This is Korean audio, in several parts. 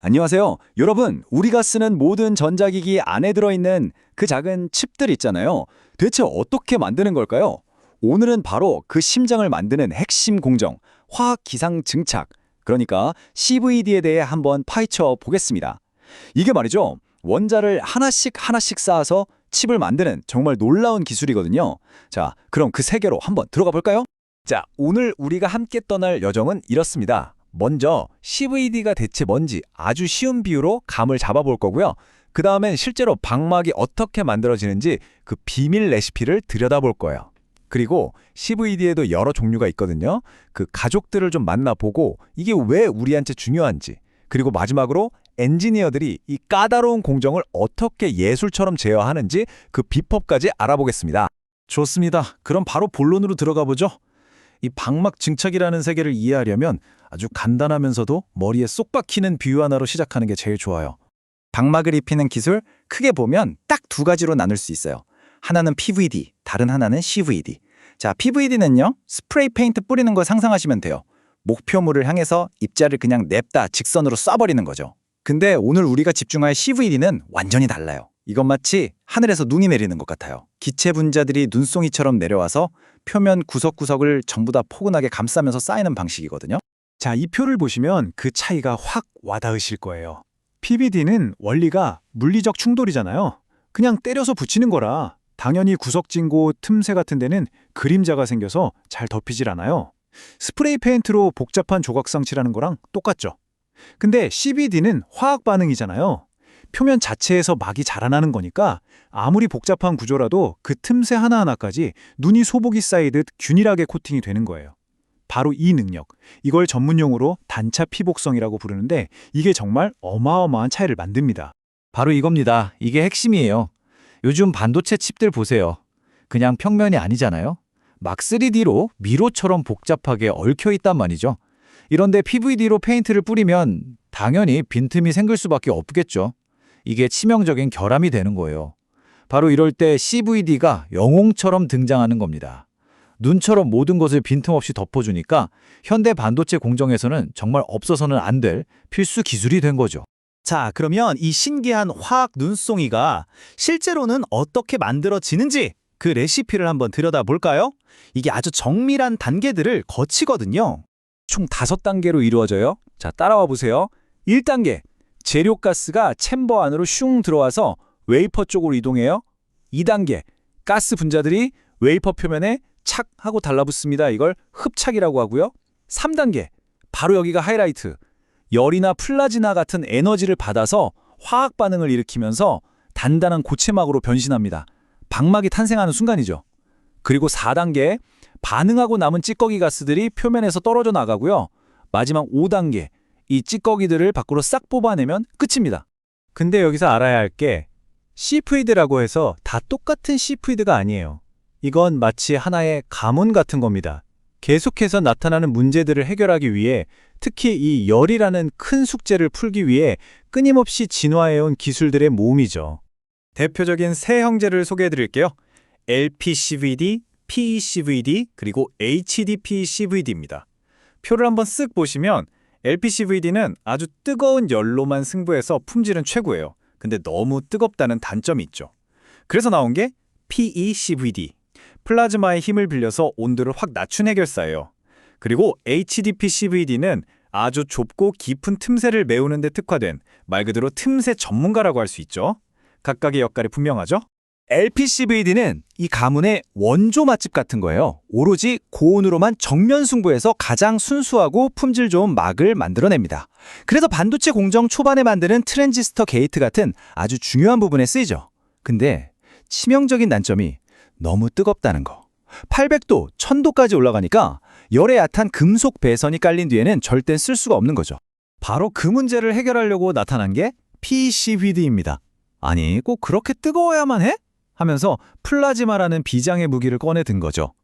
안녕하세요. 여러분, 우리가 쓰는 모든 전자기기 안에 들어있는 그 작은 칩들 있잖아요. 대체 어떻게 만드는 걸까요? 오늘은 바로 그 심장을 만드는 핵심 공정, 화학 기상 증착, 그러니까 CVD에 대해 한번 파헤쳐 보겠습니다. 이게 말이죠. 원자를 하나씩 하나씩 쌓아서 칩을 만드는 정말 놀라운 기술이거든요. 자, 그럼 그 세계로 한번 들어가 볼까요? 자, 오늘 우리가 함께 떠날 여정은 이렇습니다. 먼저 CVD가 대체 뭔지 아주 쉬운 비유로 감을 잡아볼 거고요. 그 다음엔 실제로 방막이 어떻게 만들어지는지 그 비밀 레시피를 들여다볼 거예요. 그리고 CVD에도 여러 종류가 있거든요. 그 가족들을 좀 만나보고 이게 왜 우리한테 중요한지, 그리고 마지막으로 엔지니어들이 이 까다로운 공정을 어떻게 예술처럼 제어하는지 그 비법까지 알아보겠습니다. 좋습니다. 그럼 바로 본론으로 들어가 보죠. 이 방막 증착이라는 세계를 이해하려면 아주 간단하면서도 머리에 쏙 박히는 비유 하나로 시작하는 게 제일 좋아요. 방막을 입히는 기술, 크게 보면 딱 두 가지로 나눌 수 있어요. 하나는 PVD, 다른 하나는 CVD. 자, PVD는요, 스프레이 페인트 뿌리는 거 상상하시면 돼요. 목표물을 향해서 입자를 그냥 냅다 직선으로 쏴버리는 거죠. 근데 오늘 우리가 집중할 CVD는 완전히 달라요. 이건 마치 하늘에서 눈이 내리는 것 같아요. 기체 분자들이 눈송이처럼 내려와서 표면 구석구석을 전부 다 포근하게 감싸면서 쌓이는 방식이거든요. 자, 이 표를 보시면 그 차이가 확 와닿으실 거예요. PVD는 원리가 물리적 충돌이잖아요. 그냥 때려서 붙이는 거라 당연히 구석진고 틈새 같은 데는 그림자가 생겨서 잘 덮이질 않아요. 스프레이 페인트로 복잡한 조각상 칠하는 거랑 똑같죠. 근데 CVD는 화학 반응이잖아요. 표면 자체에서 막이 자라나는 거니까 아무리 복잡한 구조라도 그 틈새 하나하나까지 눈이 소복이 쌓이듯 균일하게 코팅이 되는 거예요. 바로 이 능력, 이걸 전문용어로 단차 피복성이라고 부르는데 이게 정말 어마어마한 차이를 만듭니다. 바로 이겁니다. 이게 핵심이에요. 요즘 반도체 칩들 보세요. 그냥 평면이 아니잖아요. 막 3D로 미로처럼 복잡하게 얽혀 있단 말이죠. 이런데 PVD로 페인트를 뿌리면 당연히 빈틈이 생길 수밖에 없겠죠. 이게 치명적인 결함이 되는 거예요. 바로 이럴 때 CVD가 영웅처럼 등장하는 겁니다. 눈처럼 모든 것을 빈틈없이 덮어주니까 현대 반도체 공정에서는 정말 없어서는 안 될 필수 기술이 된 거죠. 자, 그러면 이 신기한 화학 눈송이가 실제로는 어떻게 만들어지는지 그 레시피를 한번 들여다볼까요? 이게 아주 정밀한 단계들을 거치거든요. 총 5단계로 이루어져요. 자, 따라와 보세요. 1단계, 재료가스가 챔버 안으로 슝 들어와서 웨이퍼 쪽으로 이동해요. 2단계, 가스 분자들이 웨이퍼 표면에 착 하고 달라붙습니다. 이걸 흡착이라고 하고요. 3단계, 바로 여기가 하이라이트. 열이나 플라즈마 같은 에너지를 받아서 화학 반응을 일으키면서 단단한 고체막으로 변신합니다. 방막이 탄생하는 순간이죠. 그리고 4단계, 반응하고 남은 찌꺼기 가스들이 표면에서 떨어져 나가고요. 마지막 5단계, 이 찌꺼기들을 밖으로 싹 뽑아내면 끝입니다. 근데 여기서 알아야 할 게 CVD라고 해서 다 똑같은 CVD가 아니에요. 이건 마치 하나의 가문 같은 겁니다. 계속해서 나타나는 문제들을 해결하기 위해 특히 이 열이라는 큰 숙제를 풀기 위해 끊임없이 진화해온 기술들의 모음이죠. 대표적인 세 형제를 소개해드릴게요. LPCVD, PECVD, 그리고 HDPECVD입니다. 표를 한번 쓱 보시면 LPCVD는 아주 뜨거운 열로만 승부해서 품질은 최고예요. 근데 너무 뜨겁다는 단점이 있죠. 그래서 나온 게 PECVD. 플라즈마의 힘을 빌려서 온도를 확 낮춘 해결사예요. 그리고 HDPCVD는 아주 좁고 깊은 틈새를 메우는 데 특화된 말 그대로 틈새 전문가라고 할 수 있죠. 각각의 역할이 분명하죠? LPCVD는 이 가문의 원조 맛집 같은 거예요. 오로지 고온으로만 정면 승부해서 가장 순수하고 품질 좋은 막을 만들어냅니다. 그래서 반도체 공정 초반에 만드는 트랜지스터 게이트 같은 아주 중요한 부분에 쓰이죠. 근데 치명적인 단점이 너무 뜨겁다는 거. 800도, 1000도까지 올라가니까 열에 얕은 금속 배선이 깔린 뒤에는 절대 쓸 수가 없는 거죠. 바로 그 문제를 해결하려고 나타난 게 PECVD입니다. 아니, 꼭 그렇게 뜨거워야만 해? 하면서 플라즈마라는 비장의 무기를 꺼내 든 거죠.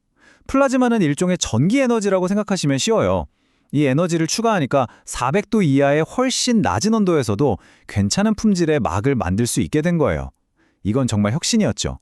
플라즈마는 일종의 전기 에너지라고 생각하시면 쉬워요. 이 에너지를 추가하니까 400도 이하의 훨씬 낮은 온도에서도 괜찮은 품질의 막을 만들 수 있게 된 거예요. 이건 정말 혁신이었죠.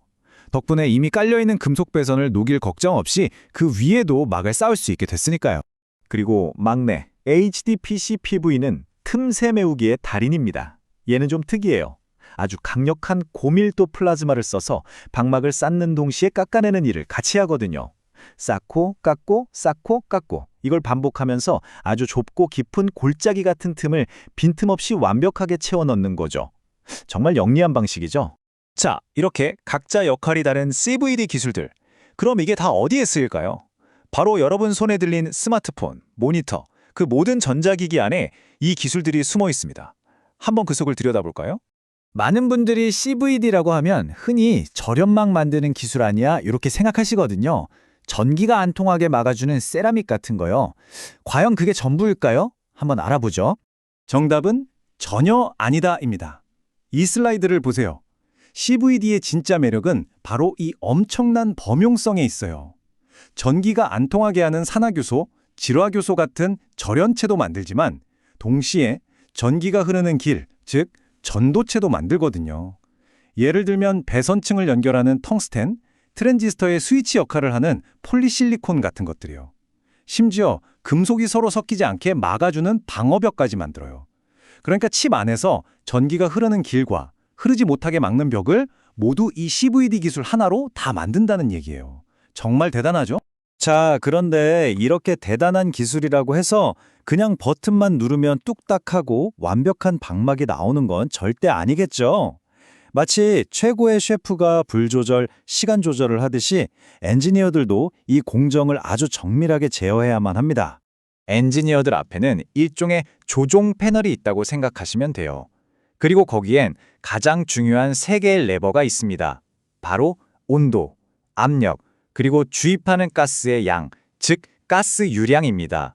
덕분에 이미 깔려있는 금속 배선을 녹일 걱정 없이 그 위에도 막을 쌓을 수 있게 됐으니까요. 그리고 막내 HDPC PV는 틈새 메우기의 달인입니다. 얘는 좀 특이해요. 아주 강력한 고밀도 플라즈마를 써서 방막을 쌓는 동시에 깎아내는 일을 같이 하거든요. 쌓고 깎고 쌓고 깎고 이걸 반복하면서 아주 좁고 깊은 골짜기 같은 틈을 빈틈없이 완벽하게 채워 넣는 거죠. 정말 영리한 방식이죠. 자, 이렇게 각자 역할이 다른 CVD 기술들. 그럼 이게 다 어디에 쓰일까요? 바로 여러분 손에 들린 스마트폰, 모니터, 그 모든 전자기기 안에 이 기술들이 숨어 있습니다. 한번 그 속을 들여다볼까요? 많은 분들이 CVD라고 하면 흔히 절연막 만드는 기술 아니야? 이렇게 생각하시거든요. 전기가 안 통하게 막아주는 세라믹 같은 거요. 과연 그게 전부일까요? 한번 알아보죠. 정답은 전혀 아니다입니다. 이 슬라이드를 보세요. CVD의 진짜 매력은 바로 이 엄청난 범용성에 있어요. 전기가 안 통하게 하는 산화교소, 질화교소 같은 절연체도 만들지만 동시에 전기가 흐르는 길, 즉 전도체도 만들거든요. 예를 들면 배선층을 연결하는 텅스텐, 트랜지스터의 스위치 역할을 하는 폴리실리콘 같은 것들이요. 심지어 금속이 서로 섞이지 않게 막아주는 방어벽까지 만들어요. 그러니까 칩 안에서 전기가 흐르는 길과 흐르지 못하게 막는 벽을 모두 이 CVD 기술 하나로 다 만든다는 얘기예요. 정말 대단하죠? 자, 그런데 이렇게 대단한 기술이라고 해서 그냥 버튼만 누르면 뚝딱하고 완벽한 방막이 나오는 건 절대 아니겠죠? 마치 최고의 셰프가 불 조절, 시간 조절을 하듯이 엔지니어들도 이 공정을 아주 정밀하게 제어해야만 합니다. 엔지니어들 앞에는 일종의 조종 패널이 있다고 생각하시면 돼요. 그리고 거기엔 가장 중요한 3개의 레버가 있습니다. 바로 온도, 압력, 그리고 주입하는 가스의 양, 즉 가스 유량입니다.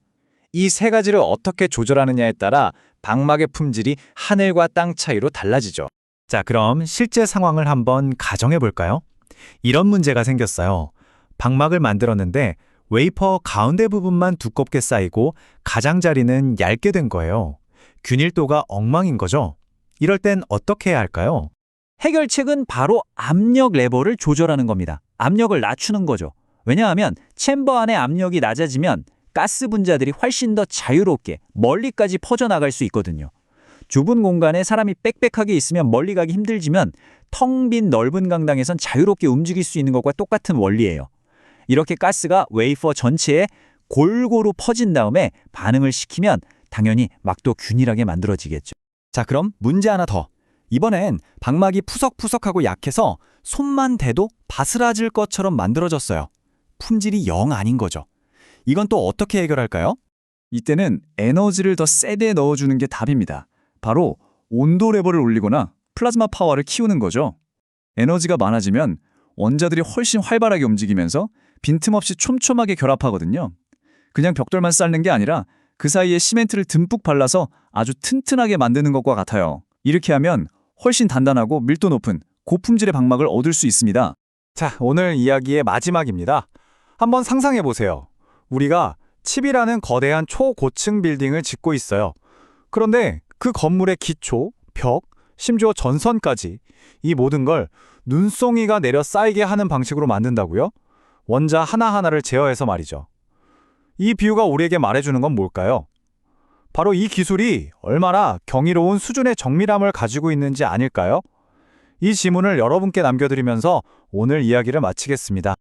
이 3가지를 어떻게 조절하느냐에 따라 방막의 품질이 하늘과 땅 차이로 달라지죠. 자, 그럼 실제 상황을 한번 가정해 볼까요? 이런 문제가 생겼어요. 방막을 만들었는데 웨이퍼 가운데 부분만 두껍게 쌓이고 가장자리는 얇게 된 거예요. 균일도가 엉망인 거죠. 이럴 땐 어떻게 해야 할까요? 해결책은 바로 압력 레버를 조절하는 겁니다. 압력을 낮추는 거죠. 왜냐하면 챔버 안의 압력이 낮아지면 가스 분자들이 훨씬 더 자유롭게 멀리까지 퍼져나갈 수 있거든요. 좁은 공간에 사람이 빽빽하게 있으면 멀리 가기 힘들지만 텅 빈 넓은 강당에선 자유롭게 움직일 수 있는 것과 똑같은 원리예요. 이렇게 가스가 웨이퍼 전체에 골고루 퍼진 다음에 반응을 시키면 당연히 막도 균일하게 만들어지겠죠. 자, 그럼 문제 하나 더. 이번엔 방막이 푸석푸석하고 약해서 손만 대도 바스라질 것처럼 만들어졌어요. 품질이 영 아닌 거죠. 이건 또 어떻게 해결할까요? 이때는 에너지를 더 세게 넣어주는 게 답입니다. 바로 온도 레버를 올리거나 플라즈마 파워를 키우는 거죠. 에너지가 많아지면 원자들이 훨씬 활발하게 움직이면서 빈틈없이 촘촘하게 결합하거든요. 그냥 벽돌만 쌓는 게 아니라 그 사이에 시멘트를 듬뿍 발라서 아주 튼튼하게 만드는 것과 같아요. 이렇게 하면 훨씬 단단하고 밀도 높은 고품질의 방막을 얻을 수 있습니다. 자, 오늘 이야기의 마지막입니다. 한번 상상해 보세요. 우리가 칩이라는 거대한 초고층 빌딩을 짓고 있어요. 그런데 그 건물의 기초, 벽, 심지어 전선까지 이 모든 걸 눈송이가 내려 쌓이게 하는 방식으로 만든다고요? 원자 하나하나를 제어해서 말이죠. 이 비유가 우리에게 말해주는 건 뭘까요? 바로 이 기술이 얼마나 경이로운 수준의 정밀함을 가지고 있는지 아닐까요? 이 질문을 여러분께 남겨드리면서 오늘 이야기를 마치겠습니다.